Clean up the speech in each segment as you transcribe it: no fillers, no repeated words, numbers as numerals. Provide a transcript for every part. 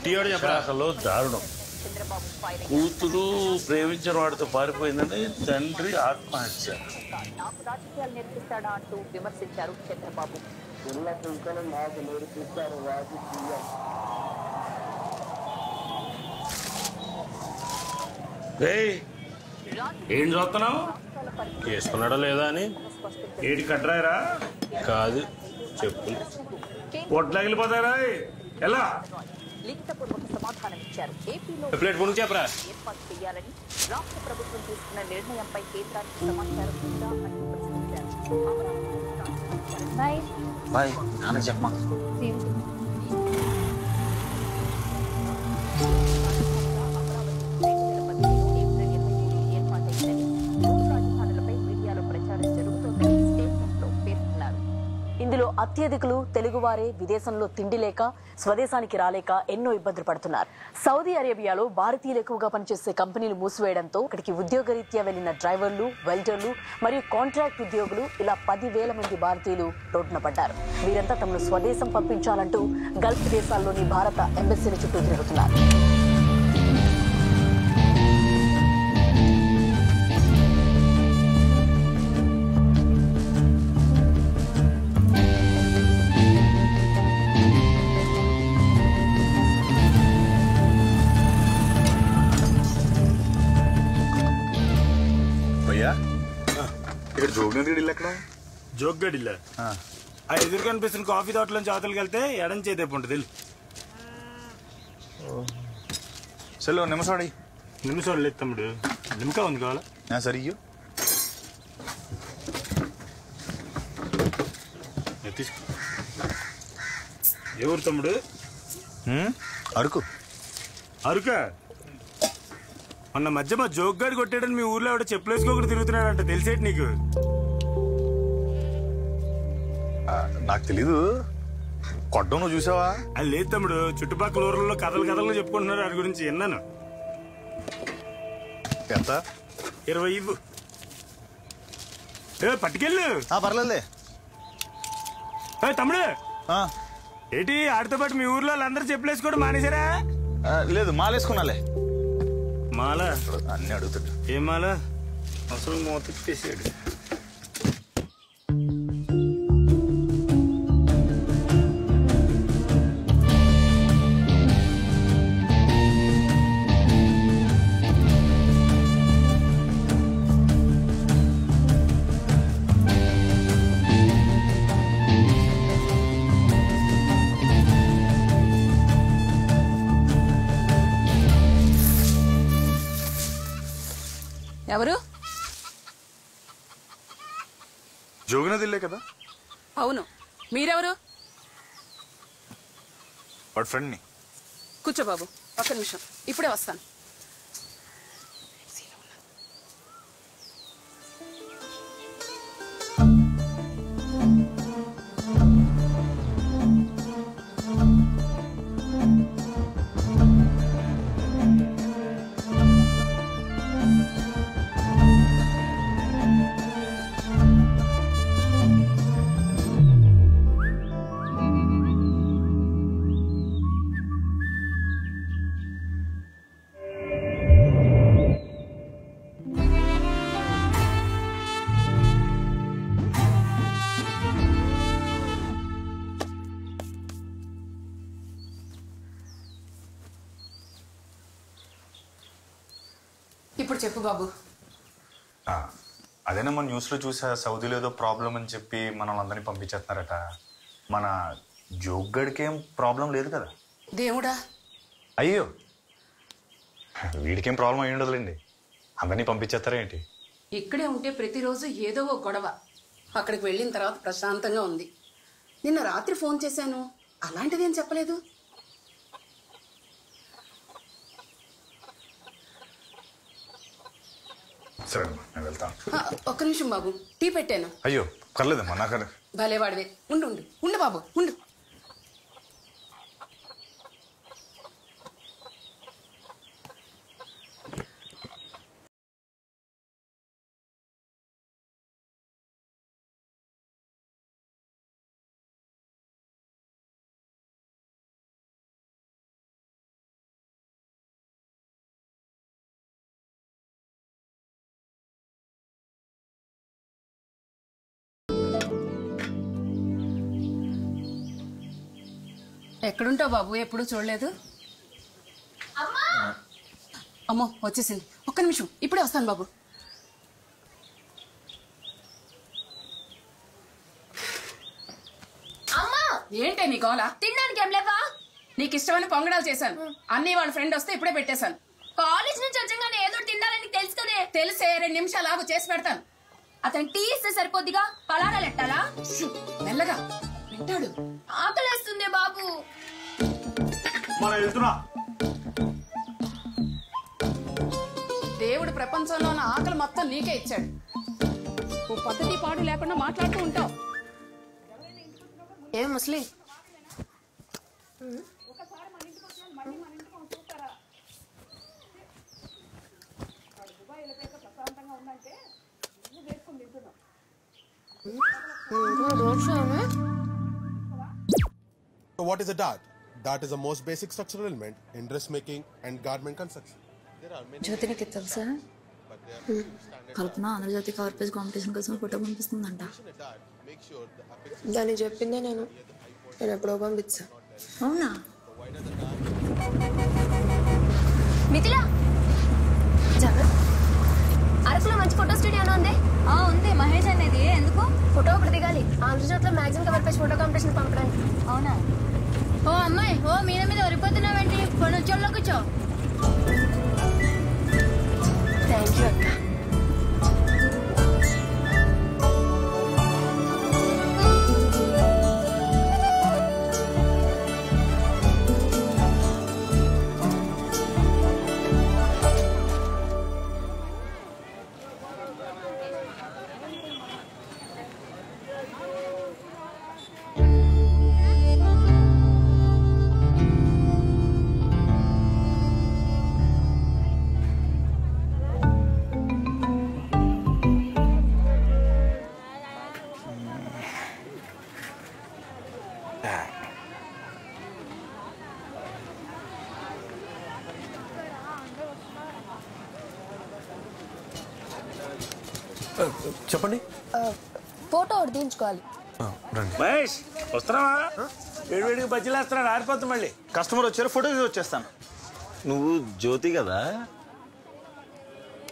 విశాఖలో దారుణం. కూతురు ప్రేమించిన వాడితో పారిపోయిందని తండ్రి ఆత్మహత్య. నాకు రాజకీయాలు నేర్పిస్తాడా అంటూ విమర్శించారు చంద్రబాబు. నాకు నేర్పిస్తారు రాజకీయం. ఏం చూస్తున్నావు? చేసుకున్నాడా లేదా అని. ఏటి కట్రాయరా? కాదు, చెప్పులు. పొట్లగిలిపోతారా? ఎలా లిఖితపూర్వక సమాధానం ఇచ్చారు. ఏపీలో ఏర్పాటు చేయాలని రాష్ట్ర ప్రభుత్వం తీసుకున్న నిర్ణయంపై కేంద్రానికి సమాచారం ఉందా అని ప్రశ్నించారు. ఇందులో అత్యధికులు తెలుగువారే విదేశంలో తిండి లేక స్వదేశానికి రాలేక ఎన్నో ఇబ్బందులు పడుతున్నారు. సౌదీ అరేబియాలో భారతీయులు ఎక్కువగా పనిచేసే కంపెనీలు మూసివేయడంతో అక్కడికి ఉద్యోగరీత్యా వెళ్లిన డ్రైవర్లు, వెల్డర్లు మరియు కాంట్రాక్ట్ ఉద్యోగులు ఇలా 10,000 మంది భారతీయులు రోడ్డున పడ్డారు. వీరంతా తమను స్వదేశం పంపించాలంటూ గల్ఫ్ దేశాల్లోని భారత ఎంబసీల చుట్టూ తిరుగుతున్నారు. ఇక్కడ జోగ్నగర్ ఇల్లు ఎక్కడ? జోగ్గడ్ ఇల్లా? ఆ ఎదురు కనిపిస్తున్న కాఫీ తోటలోంచి అవతలకి వెళ్తే ఎడం చేతేపు ఉంటుంది. చలో నిమిషం నిమిషాలు లేదు తమ్ముడు, నిమ్మకా ఉంది కావాలా? సరే తీసుకో. ఎవరు తమ్ముడు? అరకు. అరుక? మొన్న మధ్య మా జోగ్గాడు కొట్టాడని మీ ఊర్లో ఎవడో చెప్పులేసుకోకుండా తిరుగుతున్నాడంట, తెలిసేటి నీకు? నాకు తెలీదు. కొట్టడం నువ్వు చూసావా? అది లేదు తమ్ముడు, చుట్టుపక్కల ఊర్లలో కథలు చెప్పుకుంటున్నారు వాడి గురించి, విన్నాను. ఎంత? 20 ఇవ్వు. పట్టుకెళ్ళు. పర్లేదులే. తమ్ముడు ఏంటి ఆడితో పాటు మీ ఊర్లో వాళ్ళందరూ చెప్పులేసుకోవడం మానేశారా? లేదు, మాలేసుకున్నాలే. మాల అన్ని అడుగుతాడు. ఏం మాల? అసలు మోతేసాడు. ఎవరు? జోగినది ఇల్లే కదా? అవును. మీరెవరు? వాడి ఫ్రెండ్ని. కూర్చో బాబు, ఒక్క నిమిషం, ఇప్పుడే వస్తాను. ఇప్పుడు చెప్పు బాబు. అదేనమ్మా, న్యూస్లో చూసా, సౌదీలో ఏదో ప్రాబ్లం అని చెప్పి మనల్ని అందరినీ పంపించేస్తున్నారట. మన జోగ్గడికి ఏం ప్రాబ్లం లేదు కదా? దేవుడా, అయ్యో వీడికేం ప్రాబ్లం అయ్యి ఉండదులేండి. అందరినీ పంపించేస్తారా ఏంటి? ఇక్కడే ఉంటే ప్రతిరోజు ఏదో ఓ గొడవ. అక్కడికి వెళ్ళిన తర్వాత ప్రశాంతంగా ఉంది. నిన్న రాత్రి ఫోన్ చేశాను, అలాంటిదేం చెప్పలేదు. సరేమ్మా, నేను వెళ్తాను. ఒక్క నిమిషం బాబు, టీ పెట్టాను. అయ్యో పర్లేదమ్మా, నాకు భలేవాడివే. ఉండు ఉండు ఉండు బాబు, ఉండు. ఎక్కడుంటావు బాబు? ఎప్పుడు చూడలేదు. అమ్మో వచ్చేసింది. ఒక్క నిమిషం, ఇప్పుడే వస్తాను బాబు. ఏంటే నీ గోల? తినడానికి ఏం లేవా? నీకు ఇష్టమైన పొంగడాలు చేశాను. అన్నీ వాళ్ళ ఫ్రెండ్ వస్తే ఇప్పుడే పెట్టేశాను. కాలేజ్ నుంచి వచ్చాగానే ఏదో తినాలని తెలుసు కదే. తెలిసే 2 నిమిషాలు ఆగు, చేసి పెడతాను. అతను టీ ఇస్తే సరిపోద్దిగా, పలారాలు ఎట్టాలా? మెల్లగా వింటాడు. ఆకలేస్తుంది బాబు. దేవుడు ప్రపంచంలో ఉన్న ఆకలి మొత్తం నీకే ఇచ్చాడు. ఓ పద్ధతి పాడు లేకుండా మాట్లాడుతూ ఉంటావు. ఏం ముస్లిం? So what is a dart? Dart is the most basic structural element in dressmaking and garment construction. జ్యోతినికి తెలుసా? కల్పన ఆంధ్రజ్యోతి కవర్ పేజ్ కాంపిటీషన్ కోసం ఫోటో పంపిస్తుందంట. దాన్ని చెప్పిందే నేను ఎప్పుడో పంపించా. అవునా? మిథిలా, అరకులో మంచి ఫోటో స్టూడియో ఉంది. ఉంది, మహేష్ అనేది. ఎందుకు? ఫోటో ఒకటి దిగాలి. ఆంధ్రజ్యోతిలో magazine cover page photo competition పంపడానికి. అవునా? ఓ అమ్మాయి, ఓ మీద మీద ఒరిపోతున్నావేంటి? కొనుచ్చోళ్ళలో కూర్చో. థ్యాంక్ యూ అక్క. చెప్పండి. ఫోటో ఒకటి తీయించుకోవాలి. మహేష్ వస్తున్నావా? వేడివేడికి బజ్జీలు వేస్తున్నాడు, ఆరిపోతుంది. మళ్ళీ కస్టమర్ వచ్చారు, ఫోటో తీసి వచ్చేస్తాను. నువ్వు జ్యోతి కదా?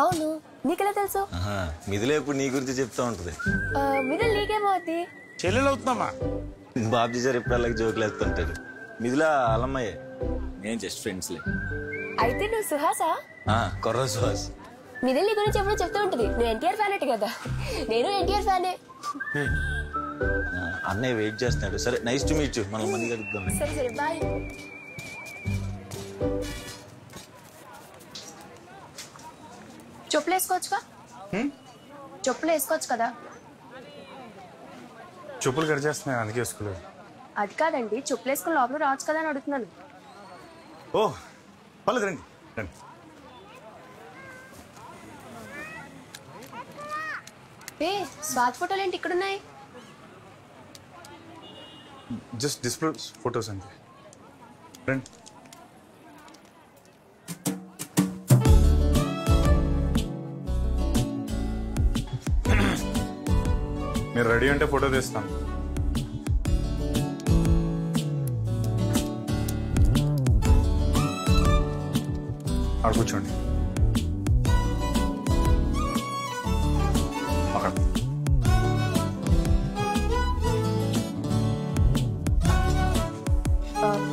అవును, నీకెలా తెలుసు? మిథిల ఎప్పుడు నీ గురించి చెప్తా ఉంటది. మిథిల నీకేమవుతుంది? చెల్లెలు అవుతున్నామా? బాబ్జీ సార్ ఎప్పుడు అలాగే జోకులు వేస్తుంటాడు. మిథిల అలమ్మయ్యే, నేను జస్ట్ ఫ్రెండ్స్లే. అయితే నువ్వు సుహాసా? కొర్ర సుహాస్. మిథిల నీ గురించి ఎప్పుడూ చెప్తూ ఉంటుంది. నువ్వు ఎన్టీఆర్ ఫ్యాన్ అంటే కదా. నేను ఎన్టీఆర్ ఫ్యానే. అన్నయ్య వెయిట్ చేస్తున్నాడు. సరే, నైస్ టు మీట్ యు. మనం మంది కలుద్దాం. సరే సరే, బాయ్. చెప్పులు వేసుకోవచ్చుగా? చెప్పులు వేసుకోవచ్చు కదా? చెప్పులు కట్ చేస్తున్నాయి, అందుకే వేసుకోలేదు. అది కాదండి, చెప్పులు వేసుకుని లోపల రావచ్చు కదా అని అడుగుతున్నాను. ఓ పర్లేదు, రండి రండి. స్వాతి ఫోటోలు ఏంటి ఇక్కడున్నాయి? జస్ట్ డిస్ప్లే ఫొటోస్ అంతే. రండి. మీరు రెడీ అంటే ఫోటో తీస్తాను. అక్కడ కూర్చోండి.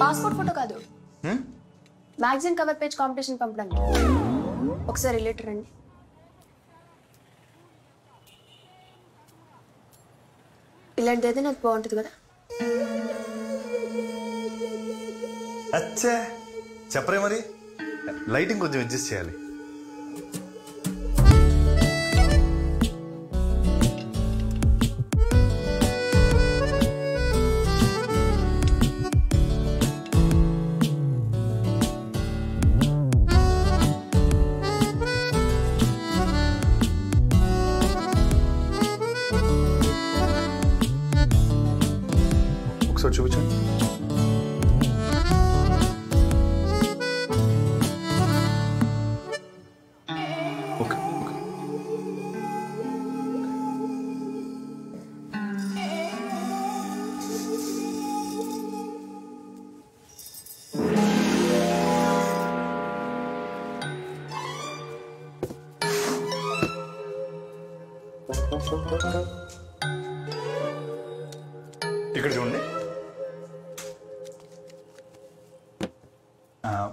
పాస్పోర్ట్ ఫోటో కాదు, మ్యాగజైన్ కవర్ పేజ్ కాంపిటీషన్ పంపడానికి. ఒకసారి రిలేటర్ రండి. ఇలాంటిదైతే నాకు బాగుంటుంది కదా. అచ్చా, చెప్పరే మరి. లైటింగ్ కొంచెం అడ్జస్ట్ చేయాలి. ఒకసారి చూపించండి. ఇక్కడ చూడండి.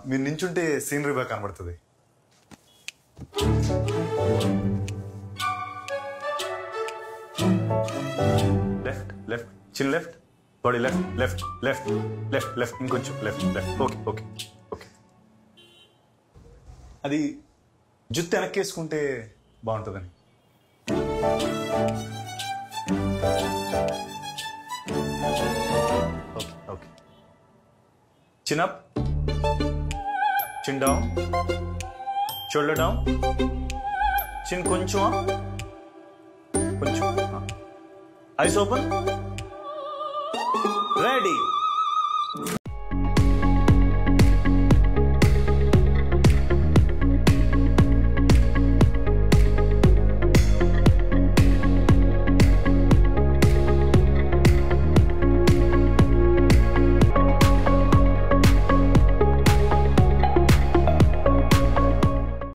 మీరు నించుంటే సీనరీ బాగా కనబడుతుంది. Left left, chin left, body left left left left left, ఇంకొంచెం left left. Okay okay okay. అది జుత్తు వెనక్కేసుకుంటే బాగుంటుందని. Okay okay. Chin up, chin down, shoulder down, chin కొంచెం కొంచెం. Eyes open, ready.